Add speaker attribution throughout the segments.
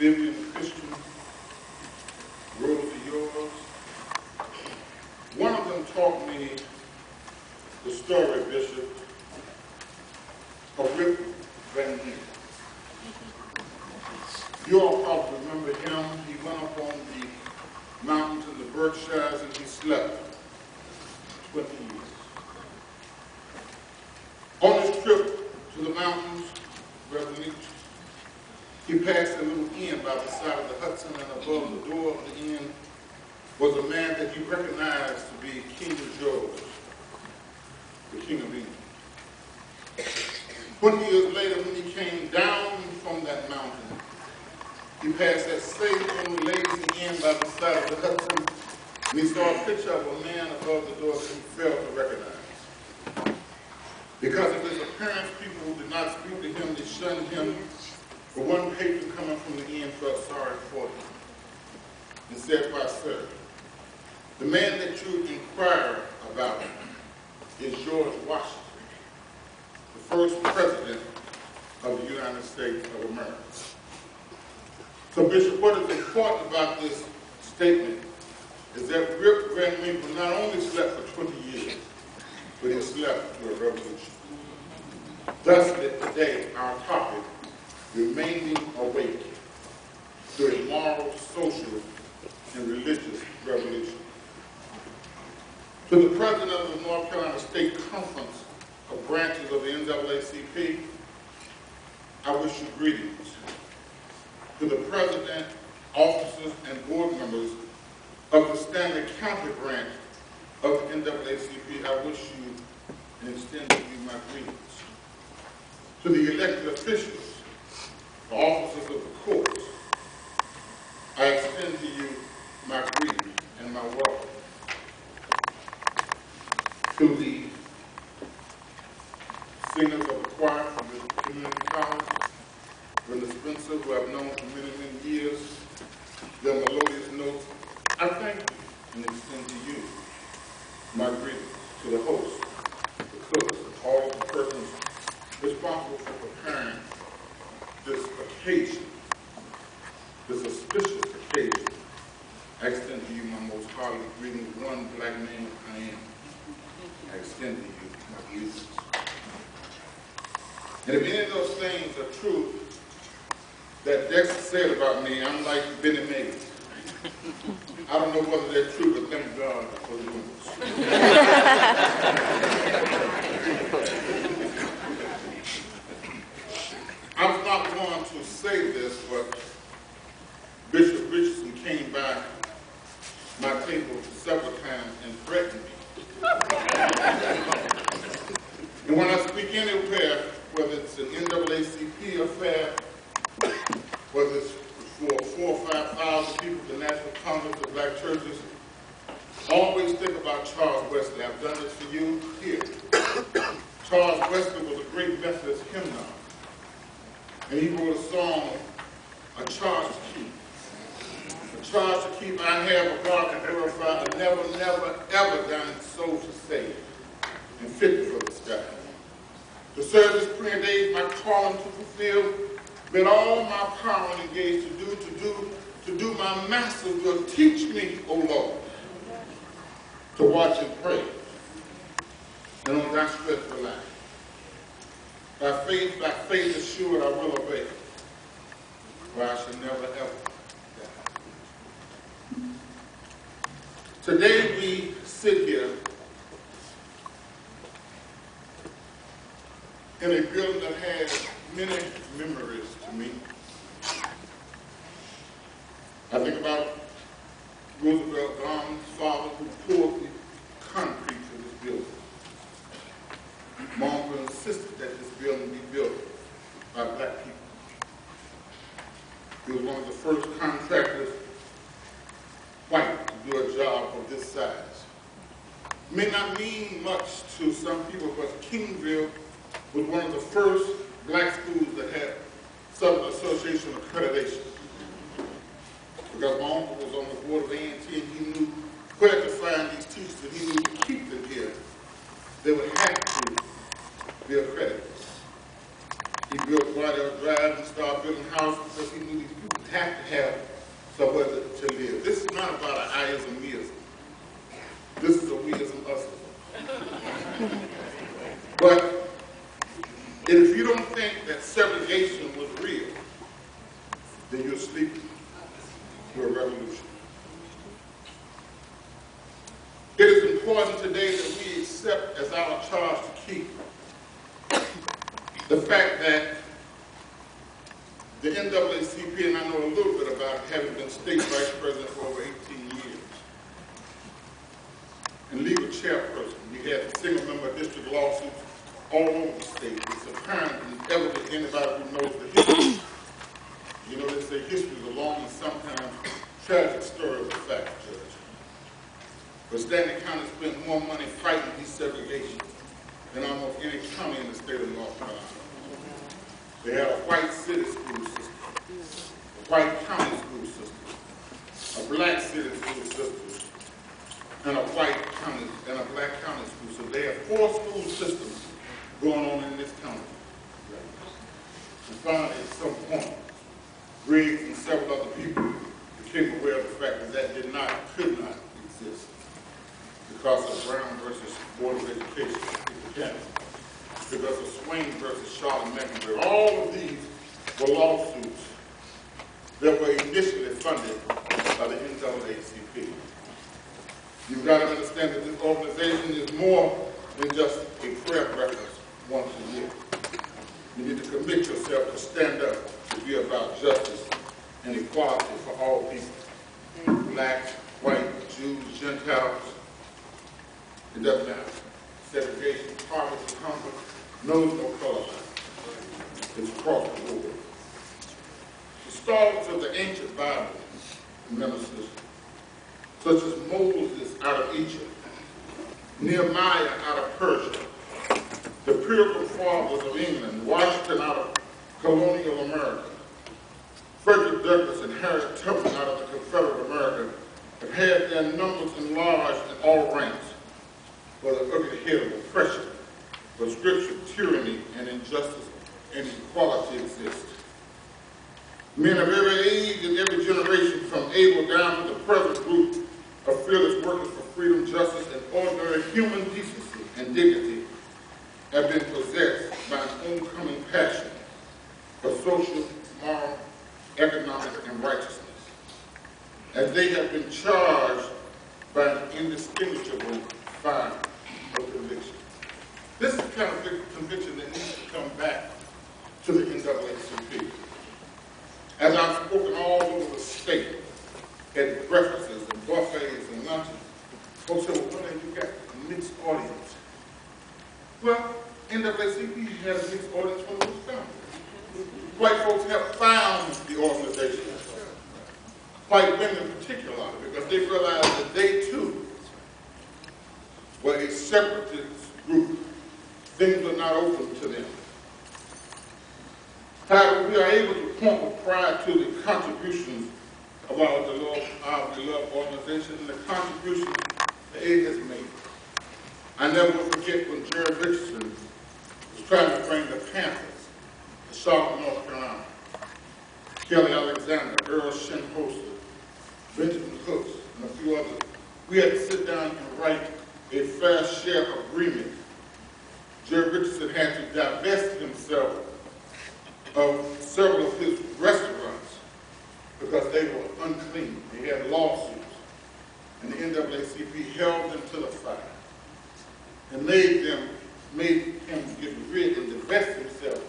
Speaker 1: Vivian Christian, Rosie yours. One of them taught me the story, Bishop, of Rip Van Winkle. You all probably remember him. He went up on the mountains in the Berkshires and he slept 20 years. On his trip to the mountains, Revelation, he passed a little inn by the side of the Hudson, and above the door of the inn was a man that he recognized to be King George, the King of England. 20 years later, when he came down from that mountain, he passed that same little lazy inn by the side of the Hudson, and he saw a picture of a man above the door that he failed to recognize. Because of his appearance, people did not speak to him, they shunned him. But one patron coming from the inn felt sorry for him and said, "Why, sir, the man that you inquire about is George Washington, the first president of the United States of America." So, Bishop, what is important about this statement is that Rip Van Winkle not only slept for 20 years, but he slept through a revolution. Thus, today, our topic, remaining awake through a moral, social, and religious revolution. To the president of the North Carolina State Conference of branches of the NAACP, I wish you greetings. To the president, officers, and board members of the Stanley County branch of the NAACP, I wish you and extend to you my greetings. To the elected officials, the officers of the courts, I extend to you my greeting and my welcome. To the singers of the choir from the community college, Brenda Spencer, who I've known for many, many years, their melodious notes, I thank you and extend to you my greetings. To the hosts, the cooks, all of the persons responsible for preparing this occasion, this auspicious occasion, I extend to you my most hearty greetings. One black man I am. I extend to you my greetings. And if any of those things are true that Dexter said about me, I'm like Benny Mays. I don't know whether they're true, but thank God for the rumors. I'm not going to say this, but Bishop Richardson came by my table several times and threatened me. And when I speak anywhere, whether it's an NAACP affair, whether it's for 4,000 or 5,000 people at the National Congress of Black Churches, always think about Charles Wesley. I've done this for you here. Charles Wesley was a great Methodist hymnal. And he wrote a song, A Charge to Keep. A charge to keep I have, a God to glorify, a never, never, ever dying soul to save, and fit for the sky. To serve this prayer days, my calling to fulfill, but all my power and engaged to do my master's will. Teach me, O Lord, to watch and pray, and on thy strength rely. By faith assured I will obey, for I shall never ever die. Today we sit here in a building that has many memories to me. I think about Roosevelt Garland's father who poured the concrete for this building. Mom insisted that this building be built by black people. He was one of the first contractors, white, to do a job of this size. It may not mean much to some people, but Kingville was one of the first black schools that had Southern Association accreditation. Because my uncle was on the board of A&T and he knew where to find these teachers, and he knew to keep them here, they would have to be accredited. He built Waddell Drive and started building houses because he knew these people have to have somewhere to live. This is not about an I-ism, me-ism. This is a we-ism, us-ism. But if you don't think that segregation was real, then you're sleeping through a revolution. It is important today that we accept as our charge to keep the fact that the NAACP, and I know a little bit about it, having been state vice president for over 18 years, and legal chairperson. We had single member district lawsuits all over the state. It's apparent and evident to anybody who knows the history. You know, they say history is a long and sometimes tragic story of the fact, Judge. But Stanley County spent more money fighting desegregation than almost any county in the state of North Carolina. They had a white city school system, a white county school system, a black city school system, and a white county and a black county school system. They had 4 school systems going on in this county. And finally, at some point, Griggs and several other people became aware of the fact that could not exist because of Brown versus Board of Education, because of Swain versus Charlotte Mecklenburg. All of these were lawsuits that were initially funded by the NAACP. You've got to understand that this organization is more than just a prayer breakfast once a year. You need to commit yourself to stand up to be about justice and equality for all people. Black, white, Jews, Gentiles, it doesn't matter. Segregation, poverty, hunger, knows no color line. It's across the board. The stars of the ancient Bible ministers, such as Moses out of Egypt, Nehemiah out of Persia, the Pilgrim Fathers of England, Washington out of colonial America, Frederick Douglass and Harriet Tubman out of the Confederate America have had their numbers enlarged in all ranks for the ugly head of oppression, for scripture, tyranny, and injustice and equality exist. Men of every age and every generation, from Abel down to the present group of fearless workers for freedom, justice, and ordinary human decency and dignity, have been possessed by an oncoming passion for social, moral, economic, and righteousness, as they have been charged by an indistinguishable fire of conviction. This is the kind of conviction that needs to come back to the NAACP. As I've spoken all over the state, at breakfasts and buffets and lunches, folks say, well, when have you got a mixed audience? Well, NAACP has a mixed audience from the founding. White folks have found the organization. White women particularly, because they realized that they too were a separatist group. Things were not open to them. However, we are able to point with pride to the contributions of our beloved organization and the contributions that it has made. I never will forget when Jerry Richardson was trying to bring the Panthers to Charlotte, North Carolina. Kelly Alexander, Earl Shinhosa, Benjamin Hooks, and a few others. We had to sit down and write a fair share agreement. Jerry Richardson had to divest himself of several of his restaurants because they were unclean. He had lawsuits. And the NAACP held them to the fire and made him get rid and divest himself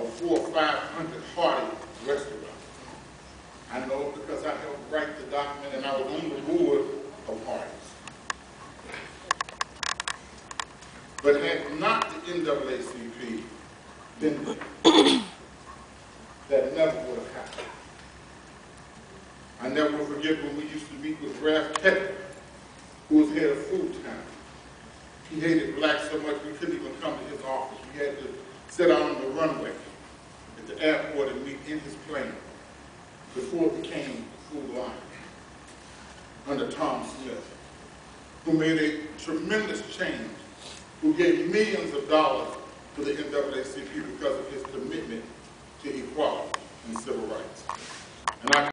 Speaker 1: of 400 or 500 hardy restaurants. I know because I helped write the document and I was on the board of Hardee's. But had not the NAACP been there, that never would have happened. I never will forget when we used to meet with Ralph Kepler, who was head of Food Town. He hated blacks so much we couldn't even come to his office. We had to sit out on the runway at the airport and meet in his plane before it became Food Line under Tom Smith, who made a tremendous change, who gave millions of dollars to the NAACP because of his commitment to equality and civil rights. And I